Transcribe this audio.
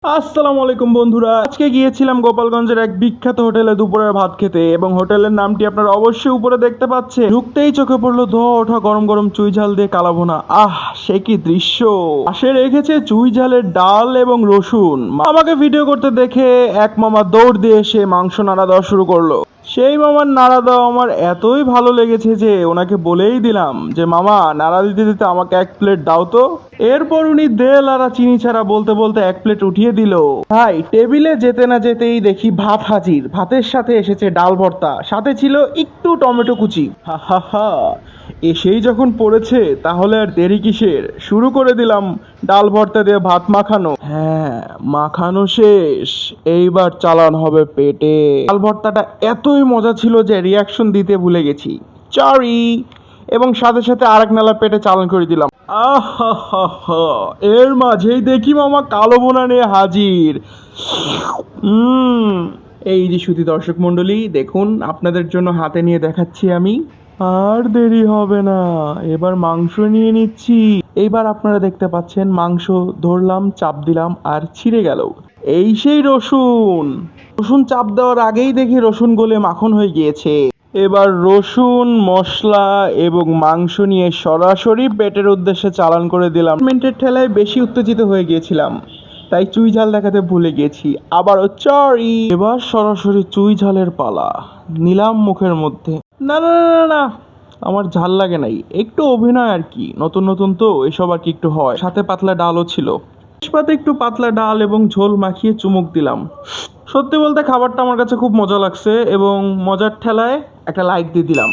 আসসালামু আলাইকুম বন্ধুরা, আজকে গিয়েছিলাম গোপালগঞ্জের এক বিখ্যাত হোটেলে দুপুরের ভাত খেতে এবং হোটেলের নামটি আপনারা অবশ্যই উপরে দেখতে পাচ্ছেন। ঢুকতেই চোখে পড়লো ধোয়া ওঠা গরম গরম চুই ঝাল দিয়ে কালাভুনা। সে কি দৃশ্য! পাশে রেখেছে চুই ঝালের ডাল এবং রসুন। আমাকে ভিডিও করতে দেখে এক মামা দৌড় দিয়ে এসে মাংস নাড়া দেওয়া শুরু করলো। সেই মামার নাড়া দেওয়া আমার এতই ভালো লেগেছে যে ওনাকে বলেই দিলাম যে মামা, নাড়া দিতে দিতে আমাকে এক প্লেট দাও তো। এরপর উনি দেল আর চিনি ছাড়া বলতে বলতে এক প্লেট উঠিয়ে দিল। ভাই, টেবিলে যেতে না যেতেই দেখি ভাত হাজির। ভাতের সাথে এসেছে ডাল ভর্তা, সাথে ছিল একটু টমেটো কুচি। হা হা হা, এসেই যখন পড়েছে তাহলে আর দেরি কিসের, শুরু করে দিলাম ডাল ভর্তা দিয়ে ভাত মাখানো। হ্যাঁ, মাখানো শেষ, এইবার চালান হবে পেটে। ডাল ভর্তাটা এতই মজা ছিল যে রিয়াকশন দিতে ভুলে গেছি, সরি। এবং সাথে সাথে আরেক নালা পেটে চালান করে দিলাম। আহা, এর মাঝেই দেখি মামা কালো বোনা নিয়ে হাজির। এই যে সুধী দর্শক মণ্ডলী, দেখুন আপনাদের জন্য হাতে নিয়ে দেখাচ্ছি আমি। আর দেরি হবে না, এবার মাংস নিয়ে নিচ্ছি। এইবার আপনারা দেখতে পাচ্ছেন মাংস ধরলাম, চাপ দিলাম আর ছিঁড়ে গেল। এই সেই রসুন। রসুন চাপ দেওয়ার আগেই দেখি রসুন গলে মাখন হয়ে গিয়েছে। এবার রসুন, মশলা এবং মাংস নিয়ে সরাসরি পেটের উদ্দেশ্যে চালান করে দিলাম। মিনিটের ঠেলায় বেশি উত্তেজিত হয়ে গিয়েছিলাম, তাই চুই ঝাল দেখাতে ভুলে গিয়েছি। আবারও সরি। এবার সরাসরি চুই ঝালের পালা। নিলাম মুখের মধ্যে। না না না না না, আমার ঝাল লাগে নাই, একটু অভিনয় আর কি, নতুন নতুন তো এসব আর কি একটু হয়। সাথে পাতলা ডালও ছিল। পাতে একটু পাতলা ডাল এবং ঝোল মাখিয়ে চুমুক দিলাম। সত্যি বলতে খাবারটা আমার কাছে খুব মজা লাগছে এবং মজার ঠেলায় একটা লাইক দিয়ে দিলাম।